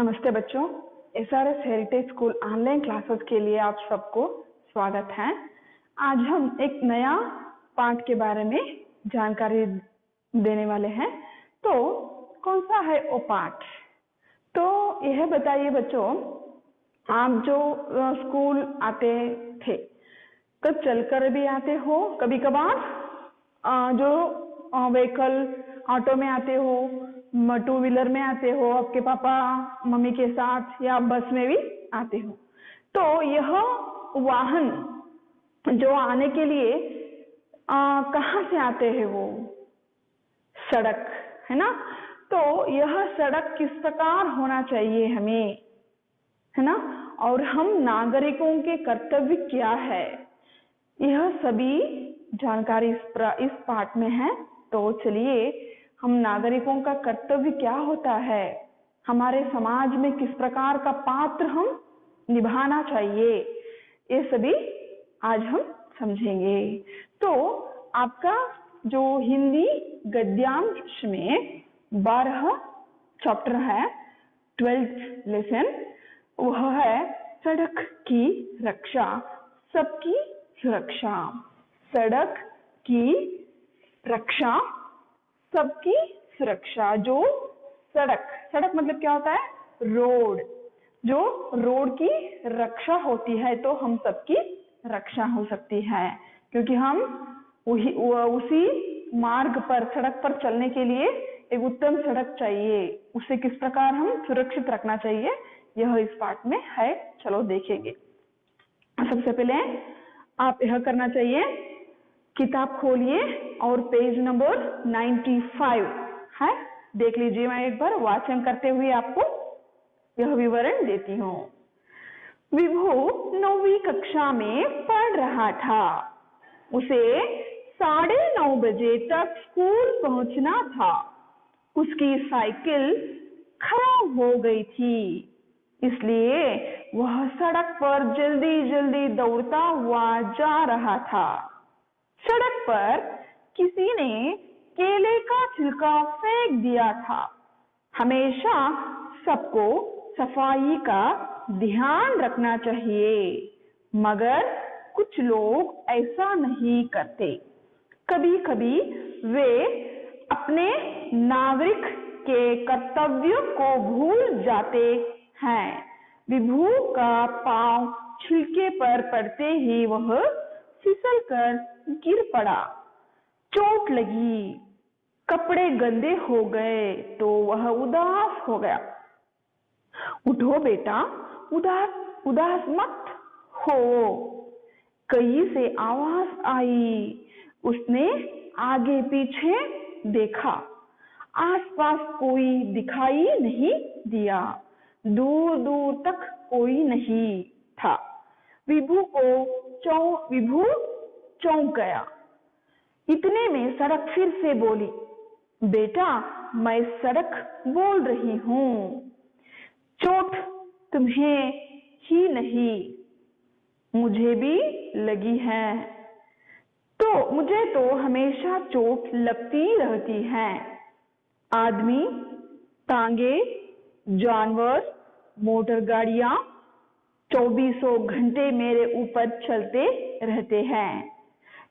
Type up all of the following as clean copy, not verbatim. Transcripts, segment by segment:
नमस्ते बच्चों, SRS heritage school online classes के लिए आप सबको स्वागत है। आज हम एक नया पाठ के बारे में जानकारी देने वाले हैं। तो कौन सा है वो पाठ? तो यह बताइए बच्चों, आप जो स्कूल आते थे तो चलकर भी आते हो, कभी कभार जो व्हीकल ऑटो में आते हो, टू व्हीलर में आते हो, आपके पापा मम्मी के साथ, या बस में भी आते हो। तो यह वाहन जो आने के लिए कहाँ से आते हैं? वो सड़क है ना। तो यह सड़क किस प्रकार होना चाहिए हमें, है ना, और हम नागरिकों के कर्तव्य क्या है, यह सभी जानकारी इस पाठ में है। तो चलिए, हम नागरिकों का कर्तव्य क्या होता है, हमारे समाज में किस प्रकार का पात्र हम निभाना चाहिए, ये सभी आज हम समझेंगे। तो आपका जो हिंदी गद्यांश में 12 चैप्टर है, 12th लेसन, वह है सड़क की रक्षा, सबकी सुरक्षा। सड़क की रक्षा, सबकी सुरक्षा। जो सड़क मतलब क्या होता है? रोड। जो रोड की रक्षा होती है तो हम सबकी रक्षा हो सकती है, क्योंकि हम उसी मार्ग पर, सड़क पर चलने के लिए एक उत्तम सड़क चाहिए। उसे किस प्रकार हम सुरक्षित रखना चाहिए, यह इस पाठ में है। चलो देखेंगे। सबसे पहले आप यह करना चाहिए, किताब खोलिए और पेज नंबर 95 है, देख लीजिए। मैं एक बार वाचन करते हुए आपको यह विवरण देती हूँ। विभू 9वीं कक्षा में पढ़ रहा था। उसे 9:30 बजे तक स्कूल पहुंचना था। उसकी साइकिल खराब हो गई थी, इसलिए वह सड़क पर जल्दी जल्दी दौड़ता हुआ जा रहा था। सड़क पर किसी ने केले का छिलका फेंक दिया था। हमेशा सबको सफाई का ध्यान रखना चाहिए, मगर कुछ लोग ऐसा नहीं करते। कभी कभी वे अपने नागरिक के कर्तव्यों को भूल जाते हैं। विभू का पांव छिलके पर पड़ते ही वह फिसल कर गिर पड़ा। चोट लगी, कपड़े गंदे हो गए तो वह उदास हो गया। उठो बेटा, उदास मत हो, कहीं से आवाज आई। उसने आगे पीछे देखा, आसपास कोई दिखाई नहीं दिया, दूर दूर तक कोई नहीं था। विभू चौंक गया। इतने में सड़क फिर से बोली, बेटा, मैं सड़क बोल रही हूँ, चोट तुम्हें ही नहीं, मुझे भी लगी है। तो मुझे तो हमेशा चोट लगती रहती है। आदमी, टांगे, जानवर, मोटर गाड़ियां 24 घंटे मेरे ऊपर चलते रहते हैं।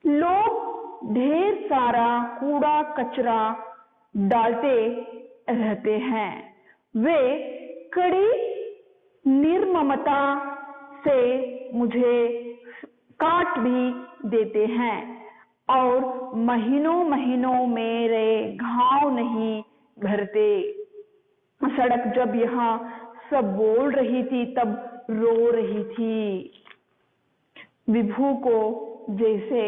लोग ढेर सारा कूड़ा कचरा डालते रहते हैं। वे कड़ी निर्ममता से मुझे काट भी देते हैं और महीनों महीनों मेरे घाव नहीं भरते। सड़क जब यहाँ सब बोल रही थी तब रो रही थी। विभू को जैसे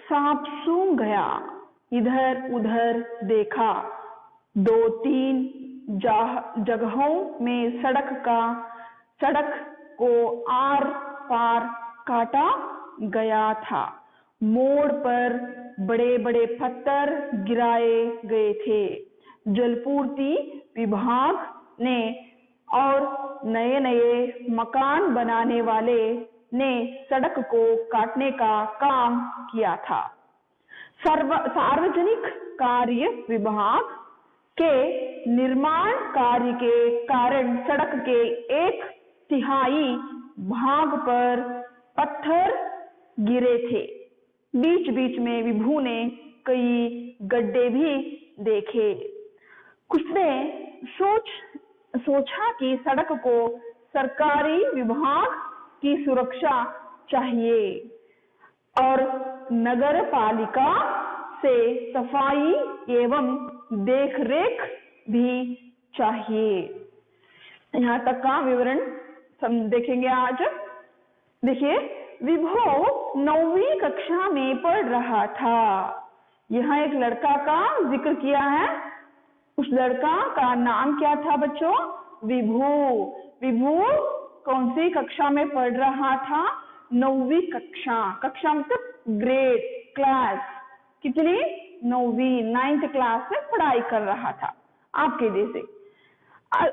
सांप सूंघ गया। इधर उधर देखा, 2-3 जगहों में सड़क को आर पार काटा गया था। मोड़ पर बड़े बड़े पत्थर गिराए गए थे। जलपूर्ति विभाग ने और नए नए मकान बनाने वाले ने सड़क को काटने का काम किया था। सार्वजनिक कार्य विभाग के निर्माण कार्य के कारण सड़क के 1/3 भाग पर पत्थर गिरे थे। बीच बीच में विभू ने कई गड्ढे भी देखे। उसने सोचा कि सड़क को सरकारी विभाग की सुरक्षा चाहिए और नगर पालिका से सफाई एवं देखरेख भी चाहिए। यहाँ तक का विवरण हम देखेंगे आज। देखिए, विभू 9वीं कक्षा में पढ़ रहा था। यहाँ एक लड़का का जिक्र किया है। उस लड़का का नाम क्या था बच्चों? विभू। विभू कौन सी कक्षा में पढ़ रहा था? 9वीं कक्षा। कक्षा मतलब ग्रेड, क्लास। कितनी? 9वीं, 9th क्लास में पढ़ाई कर रहा था आपके जैसे।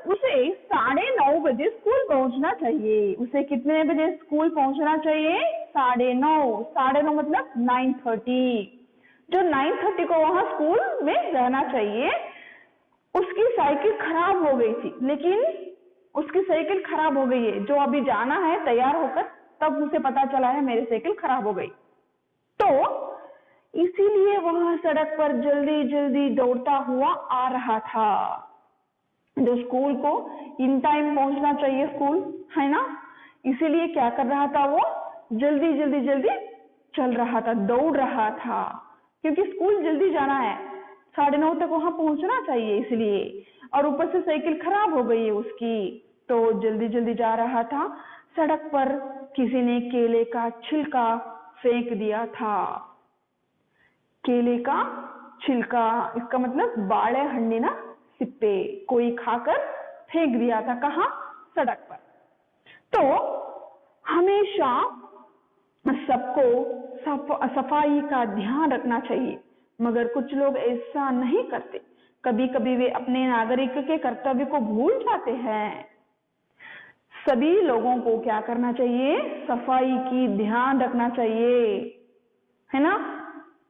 उसे 9:30 बजे स्कूल पहुंचना चाहिए। उसे कितने बजे स्कूल पहुंचना चाहिए? 9:30। 9:30 मतलब 9:30। जो 9:30 को वहां स्कूल में रहना चाहिए। उसकी साइकिल खराब हो गई थी, लेकिन उसकी साइकिल खराब हो गई है। जो अभी जाना है तैयार होकर, तब उसे पता चला है मेरी साइकिल खराब हो गई। तो इसीलिए वह सड़क पर जल्दी जल्दी दौड़ता हुआ आ रहा था। जो स्कूल को इन टाइम पहुंचना चाहिए स्कूल, है ना? इसीलिए क्या कर रहा था वो? जल्दी जल्दी जल्दी चल रहा था, दौड़ रहा था, क्योंकि स्कूल जल्दी जाना है। 9:30 तक वहां पहुंचना चाहिए इसलिए। और ऊपर से साइकिल खराब हो गई है उसकी, तो जल्दी जल्दी जा रहा था। सड़क पर किसी ने केले का छिलका फेंक दिया था। केले का छिलका, इसका मतलब बाड़े हंडी ना, सिप्पे, कोई खाकर फेंक दिया था। कहाँ? सड़क पर। तो हमेशा सबको सफाई का ध्यान रखना चाहिए, मगर कुछ लोग ऐसा नहीं करते। कभी कभी वे अपने नागरिक के कर्तव्य को भूल जाते हैं। सभी लोगों को क्या करना चाहिए? सफाई की ध्यान रखना चाहिए, है ना?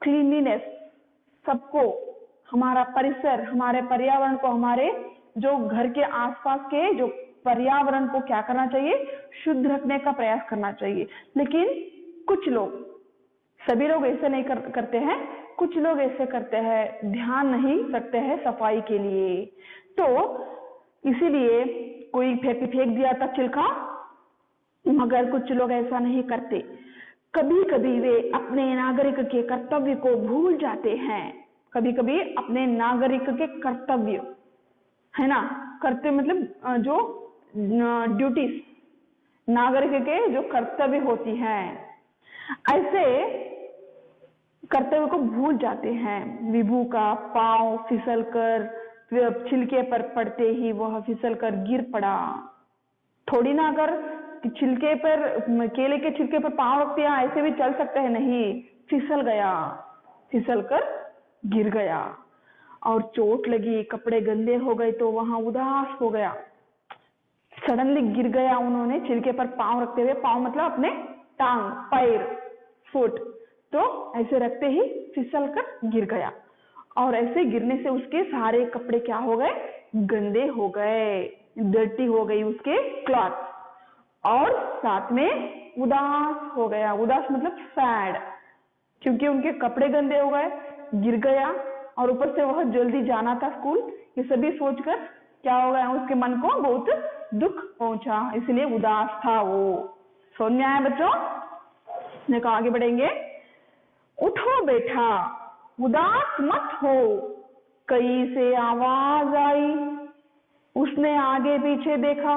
क्लीनलीनेस, सबको, हमारा परिसर, हमारे पर्यावरण को, हमारे जो घर के आसपास के जो पर्यावरण को क्या करना चाहिए? शुद्ध रखने का प्रयास करना चाहिए। लेकिन कुछ लोग, सभी लोग ऐसे नहीं करते हैं। कुछ लोग ऐसे करते हैं, ध्यान नहीं रखते हैं सफाई के लिए। तो इसीलिए कोई फेंक दिया था छिलका, मगर कुछ लोग ऐसा नहीं करते। कभी कभी वे अपने नागरिक के कर्तव्य को भूल जाते हैं। कभी कभी अपने नागरिक के कर्तव्य, है ना? कर्तव्य मतलब जो ड्यूटीज, नागरिक के जो कर्तव्य होती हैं, ऐसे कर्तव्य को भूल जाते हैं। विभू का पांव फिसलकर छिलके पर पड़ते ही वह फिसलकर गिर पड़ा। थोड़ी ना अगर छिलके पर, केले के छिलके पर पांव रखते हैं, ऐसे भी चल सकते हैं? नहीं, फिसल गया, फिसलकर गिर गया और चोट लगी, कपड़े गंदे हो गए, तो वहां उदास हो गया। सडनली गिर गया। उन्होंने छिलके पर पांव रखते हुए, पांव मतलब अपने टांग, पैर, फुट, तो ऐसे रखते ही फिसलकर गिर गया। और ऐसे गिरने से उसके सारे कपड़े क्या हो गए? गंदे हो गए, डर्टी हो गई उसके क्लॉथ। और साथ में उदास हो गया। उदास मतलब सैड, क्योंकि उनके कपड़े गंदे हो गए, गिर गया, और ऊपर से वह जल्दी जाना था स्कूल। ये सभी सोचकर क्या हो गया? उसके मन को बहुत दुख पहुंचा, इसलिए उदास था वो। समझ में आया बच्चों? देखो आगे बढ़ेंगे। उठो बेटा, उदास मत हो, कहीं से आवाज आई। उसने आगे पीछे देखा,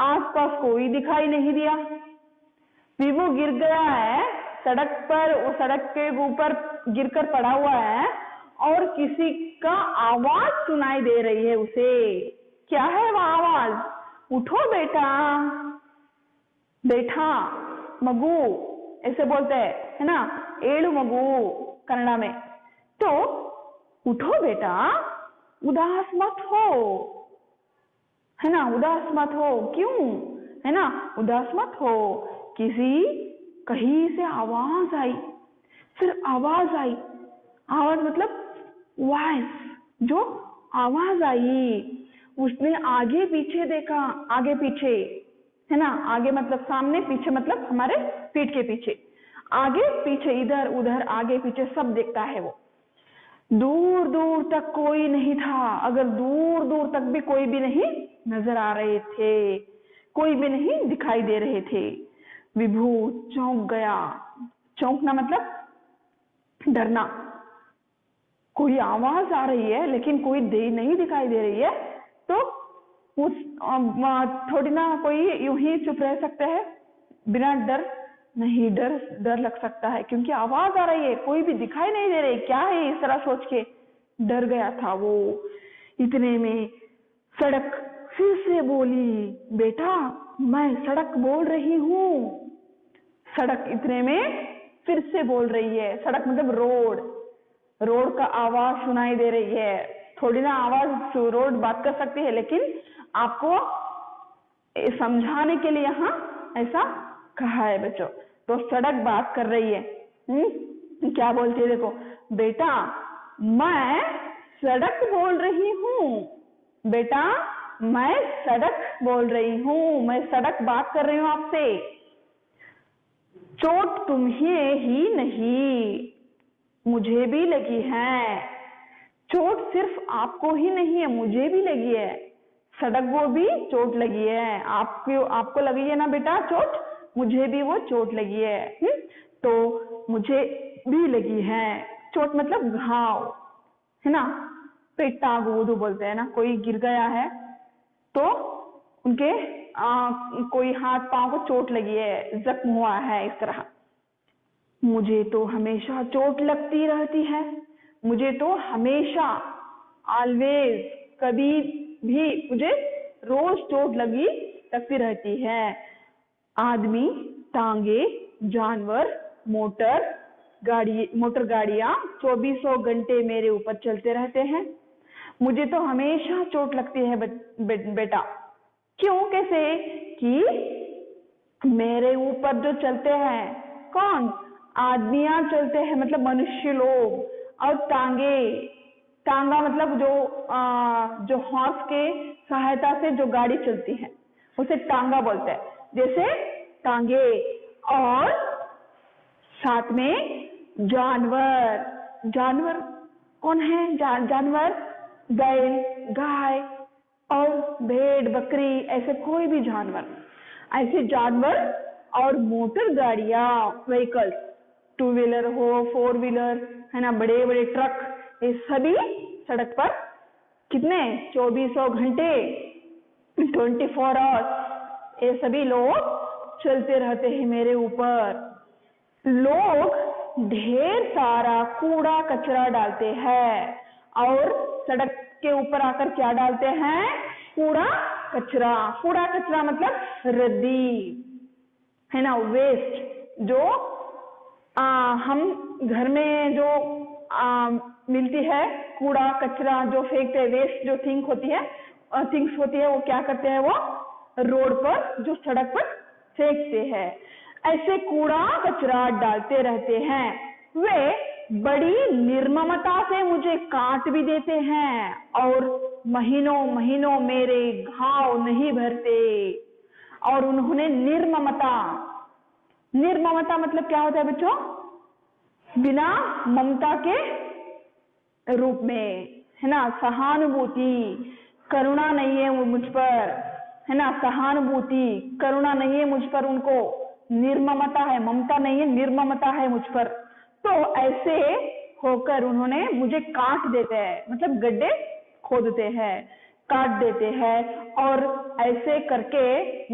आसपास कोई दिखाई नहीं दिया। विभू गिर गया है सड़क पर, वो सड़क के ऊपर गिरकर पड़ा हुआ है और किसी का आवाज सुनाई दे रही है उसे। क्या है वो आवाज? उठो बेटा, बेटा, मगु ऐसे बोलते हैं, है ना? एड़ू मगु कन्नड़ा में। तो उठो बेटा, उदास मत हो, है ना? उदास मत हो। क्यों? है ना? उदास मत हो। कहीं से आवाज आई, फिर आवाज आई। आवाज मतलब वॉइस, जो आवाज आई। उसने आगे पीछे देखा, आगे पीछे है ना, आगे मतलब सामने, पीछे मतलब हमारे पीठ के पीछे, आगे पीछे इधर उधर आगे पीछे सब देखता है वो। दूर दूर तक कोई नहीं था, अगर दूर दूर तक भी कोई भी नहीं नजर आ रहे थे, कोई भी नहीं दिखाई दे रहे थे। विभू चौंक गया। चौंकना मतलब डरना। कोई आवाज आ रही है लेकिन कोई नहीं दिखाई दे रही है, तो उस थोड़ी ना कोई यूं ही चुप रह सकते हैं बिना डर? नहीं, डर लग सकता है क्योंकि आवाज आ रही है, कोई भी दिखाई नहीं दे रही, क्या है इस तरह सोच के डर गया था वो। इतने में सड़क फिर से बोली, बेटा मैं सड़क बोल रही हूँ। सड़क इतने में फिर से बोल रही है। सड़क मतलब रोड का आवाज सुनाई दे रही है। थोड़ी ना आवाज रोड बात कर सकती है, लेकिन आपको समझाने के लिए यहाँ ऐसा कहा है बच्चों। तो सड़क बात कर रही है। क्या बोलती है देखो, बेटा मैं सड़क बोल रही हूँ, बेटा मैं सड़क बोल रही हूँ, मैं सड़क बात कर रही हूँ आपसे। चोट तुम्हें ही नहीं मुझे भी लगी है। चोट सिर्फ आपको ही नहीं है, मुझे भी लगी है। सड़क को भी चोट लगी है। आपको लगी है ना बेटा चोट, मुझे भी वो चोट लगी है। तो मुझे भी लगी है। चोट मतलब घाव है ना, पेटा गोदू बोलते हैं ना। कोई गिर गया है तो उनके कोई हाथ पांव को चोट लगी है, जख्म हुआ है, इस तरह। मुझे तो हमेशा चोट लगती रहती है, मुझे तो हमेशा, ऑलवेज, कभी भी, मुझे रोज चोट लगती रहती है। आदमी, टांगे, जानवर, मोटर गाड़ियां 24 घंटे मेरे ऊपर चलते रहते हैं। मुझे तो हमेशा चोट लगती है बेटा। क्यों, कैसे? कि मेरे ऊपर जो चलते हैं, कौन? आदमियां चलते हैं, मतलब मनुष्य लोग। और टांगा मतलब जो हॉर्स के सहायता से जो गाड़ी चलती है उसे टांगा बोलते हैं, जैसे टांगे। और साथ में जानवर कौन है? जानवर बैल, गाय और भेड़, बकरी, ऐसे कोई भी जानवर, ऐसे जानवर। और मोटर गाड़ियां, व्हीकल्स, 2 व्हीलर हो, 4 व्हीलर है ना, बड़े बड़े ट्रक, ये सभी सड़क पर कितने 24 घंटे 24 आवर्स ये सभी लोग चलते रहते हैं मेरे ऊपर। लोग ढेर सारा कूड़ा कचरा डालते हैं और सड़क के ऊपर आकर क्या डालते हैं? कूड़ा कचरा मतलब रद्दी है ना, वेस्ट। जो हम घर में जो मिलती है, कूड़ा कचरा जो फेंकते हैं, वेस्ट जो थिंग्स होती है, वो क्या करते हैं? वो रोड पर, जो सड़क पर फेंकते हैं। ऐसे कूड़ा कचरा डालते रहते हैं। वे बड़ी निर्ममता से मुझे काट भी देते हैं और महीनों मेरे घाव नहीं भरते। और उन्होंने निर्ममता मतलब क्या होता है बच्चों? बिना ममता के रूप में, है ना, सहानुभूति, करुणा नहीं है वो मुझ पर, है ना, सहानुभूति, करुणा नहीं है मुझ पर, उनको निर्ममता है, ममता नहीं है, निर्ममता है मुझ पर। तो ऐसे होकर उन्होंने मुझे काट देते हैं, मतलब गड्ढे खोदते हैं, काट देते हैं, और ऐसे करके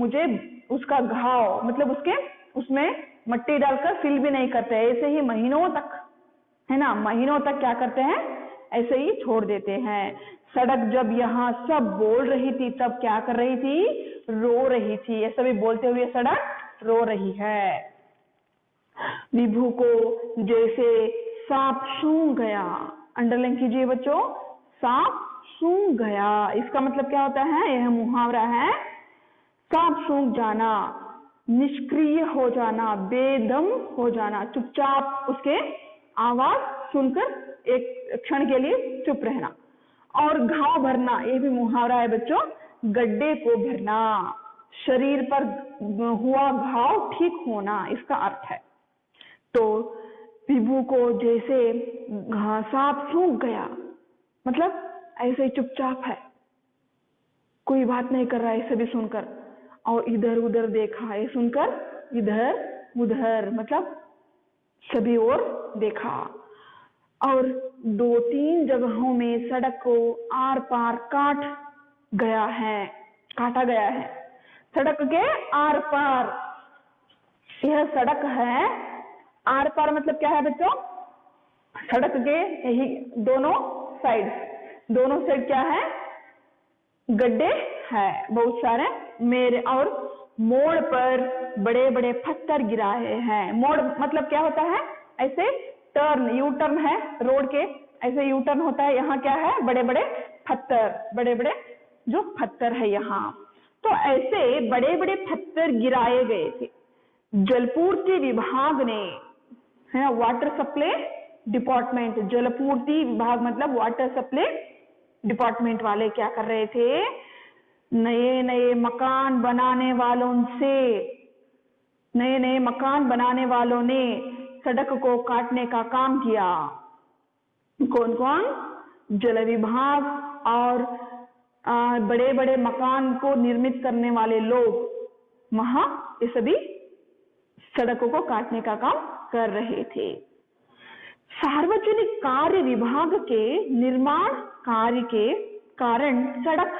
मुझे उसका घाव मतलब उसमें मट्टी डालकर फिल भी नहीं करते, ऐसे ही महीनों तक, है ना, महीनों तक क्या करते हैं? ऐसे ही छोड़ देते हैं। सड़क जब यहाँ सब बोल रही थी तब क्या कर रही थी? रो रही थी। ऐसा भी बोलते हुए सड़क रो रही है। विभू को जैसे सांप सूंघ गया। अंडरलाइन कीजिए बच्चों, सांप सूंघ गया, इसका मतलब क्या होता है? यह मुहावरा है, सांप सूंघ जाना, निष्क्रिय हो जाना, बेदम हो जाना, चुपचाप उसके आवाज सुनकर एक क्षण के लिए चुप रहना। और घाव भरना, ये भी मुहावरा है बच्चों, गड्ढे को भरना, शरीर पर हुआ घाव ठीक होना, इसका अर्थ है। तो विभू को जैसे सांप सूंघ गया, मतलब ऐसे ही चुपचाप है, कोई बात नहीं कर रहा है सभी सुनकर, और इधर उधर देखा, ये सुनकर इधर उधर मतलब सभी ओर देखा, और 2-3 जगहों में सड़क को आर पार काटा गया है। सड़क के आर पार, यह सड़क है, आर पार मतलब क्या है बच्चों, सड़क के यही दोनों साइड क्या है, गड्ढे है बहुत सारे मेरे, और मोड़ पर बड़े बड़े पत्थर गिराए हैं। मोड़ मतलब क्या होता है, ऐसे टर्न, यू टर्न है रोड के, ऐसे यू टर्न होता है, यहाँ क्या है, बड़े बड़े पत्थर, जो पत्थर है यहाँ, तो ऐसे बड़े बड़े पत्थर गिराए गए थे। जलपूर्ति विभाग ने, है ना, वाटर सप्लाई डिपार्टमेंट, जलपूर्ति विभाग मतलब वाटर सप्लाई डिपार्टमेंट वाले क्या कर रहे थे, नए नए मकान बनाने वालों ने सड़क को काटने का काम किया। कौन कौन, जल विभाग और बड़े बड़े मकान को निर्मित करने वाले लोग वहां ये सभी सड़कों को काटने का काम कर रहे थे। सार्वजनिक कार्य विभाग के निर्माण कार्य के कारण सड़क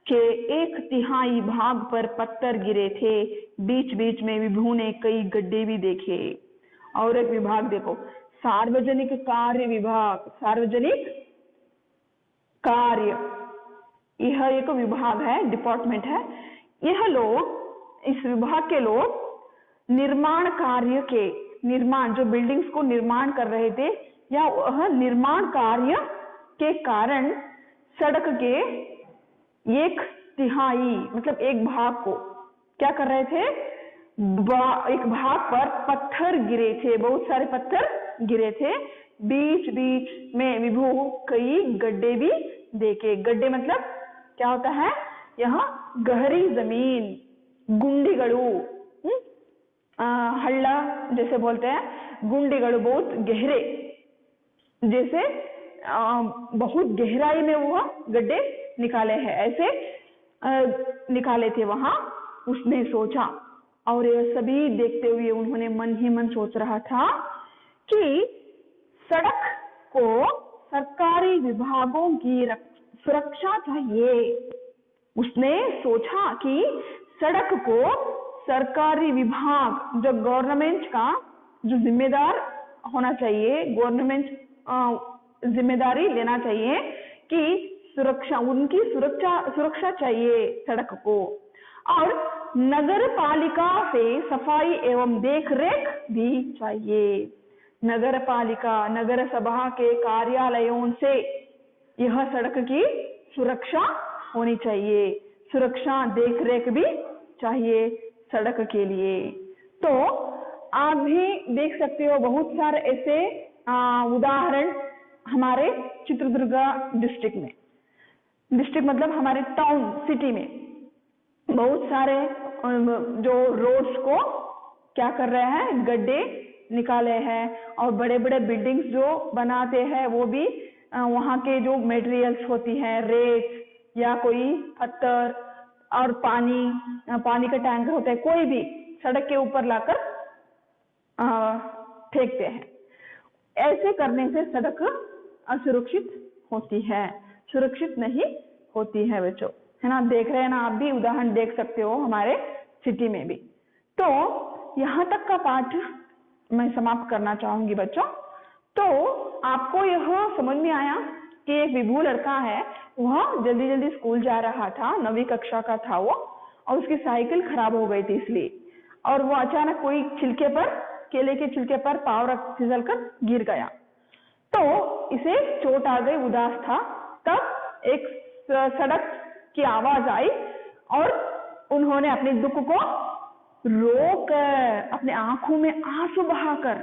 के 1/3 भाग पर पत्थर गिरे थे। बीच बीच में विभू ने कई गड्ढे भी देखे। और एक विभाग देखो, सार्वजनिक कार्य विभाग, सार्वजनिक कार्य, यह एक विभाग है, डिपार्टमेंट है। यह लोग, इस विभाग के लोग निर्माण कार्य के, निर्माण जो बिल्डिंग्स को निर्माण कर रहे थे, या वह निर्माण कार्य के कारण सड़क के 1/3 मतलब 1 भाग को क्या कर रहे थे, एक भाग पर पत्थर गिरे थे, बहुत सारे पत्थर गिरे थे। बीच बीच में विभू कई गड्ढे भी देखे। गड्ढे मतलब क्या होता है, यहाँ गहरी जमीन, गुंडीगड़ू, हल्ला जैसे बोलते हैं, गुंडीगड़ू बहुत गहरे, जैसे बहुत गहराई में वो गड्ढे निकाले हैं, ऐसे निकाले थे वहां, उसने सोचा। और ये सभी देखते हुए उन्होंने मन ही मन सोच रहा था कि सड़क को सरकारी विभागों की सुरक्षा चाहिए। उसने सोचा कि सड़क को सरकारी विभाग, जो गवर्नमेंट का जो जिम्मेदार होना चाहिए, गवर्नमेंट जिम्मेदारी लेना चाहिए कि सुरक्षा, उनकी सुरक्षा चाहिए सड़क को। और नगर पालिका से सफाई एवं देख रेख भी चाहिए। नगर पालिका, नगर सभा के कार्यालयों से यह सड़क की सुरक्षा होनी चाहिए, सुरक्षा देख रेख भी चाहिए सड़क के लिए। तो आप भी देख सकते हो बहुत सारे ऐसे उदाहरण हमारे चित्रदुर्गा डिस्ट्रिक्ट में, डिस्ट्रिक्ट मतलब हमारे टाउन सिटी में बहुत सारे जो रोड्स को क्या कर रहे हैं, गड्ढे निकाले हैं। और बड़े बड़े बिल्डिंग्स जो बनाते हैं वो भी वहाँ के जो मटेरियल्स होती हैं, रेत या कोई पत्थर और पानी का टैंकर होता है, कोई भी सड़क के ऊपर लाकर फेंकते हैं। ऐसे करने से सड़क असुरक्षित होती है, सुरक्षित नहीं होती है बच्चों, है ना। देख रहे हैं ना, आप भी उदाहरण देख सकते हो हमारे सिटी में भी। तो यहाँ तक का पाठ मैं समाप्त करना चाहूंगी बच्चों। तो आपको यह समझ में आया कि एक विभू लड़का है, वह जल्दी जल्दी स्कूल जा रहा था, 9वीं कक्षा का था वो, और उसकी साइकिल खराब हो गई थी इसलिए, और वो अचानक कोई छिलके पर, केले के छिलके पर पाँव रख फिसल कर गिर गया। तो इसे चोट आ गई, उदास था। तब एक सड़क की आवाज आई और उन्होंने अपने दुख को रोकर, अपने आंखों में आंसू बहाकर,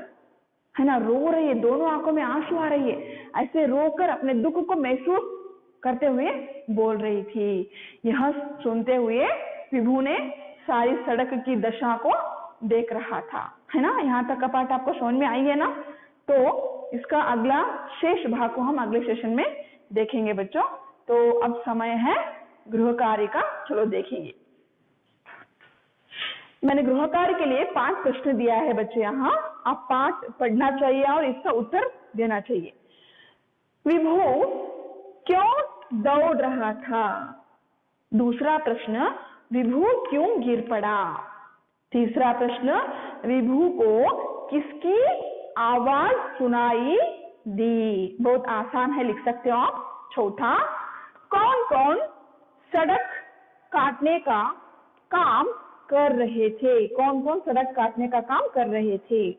है ना, रो रही है, दोनों आंखों में आंसू आ रही है, ऐसे रोकर अपने दुख को महसूस करते हुए बोल रही थी। यह सुनते हुए विभु ने सारी सड़क की दशा को देख रहा था, है ना। यहाँ तक का पाठ आपको समझ में आई है ना। तो इसका अगला शेष भाग को हम अगले सेशन में देखेंगे बच्चों। तो अब समय है गृह कार्य का, चलो देखेंगे। मैंने गृह कार्य के लिए 5 प्रश्न दिया है बच्चे, यहाँ आप पाठ पढ़ना चाहिए और इसका उत्तर देना चाहिए। विभु क्यों दौड़ रहा था? दूसरा प्रश्न, विभु क्यों गिर पड़ा? तीसरा प्रश्न, विभु को किसकी आवाज सुनाई दी? बहुत आसान है, लिख सकते हो आप। चौथा, कौन कौन सड़क काटने का काम कर रहे थे? कौन कौन सड़क काटने का काम कर रहे थे?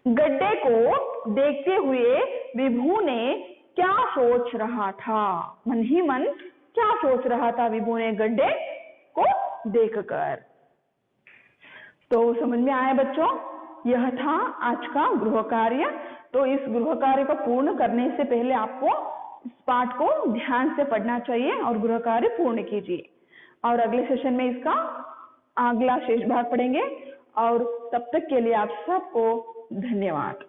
गड्ढे को देखते हुए विभु ने क्या सोच रहा था? मन ही मन क्या सोच रहा था विभु ने गड्ढे को देखकर? तो समझ में आया बच्चों, यह था आज का गृह कार्य। तो इस गृह कार्य को पूर्ण करने से पहले आपको इस पाठ को ध्यान से पढ़ना चाहिए और गृह कार्य पूर्ण कीजिए। और अगले सेशन में इसका अगला शेष भाग पढ़ेंगे। और तब तक के लिए आप सबको धन्यवाद।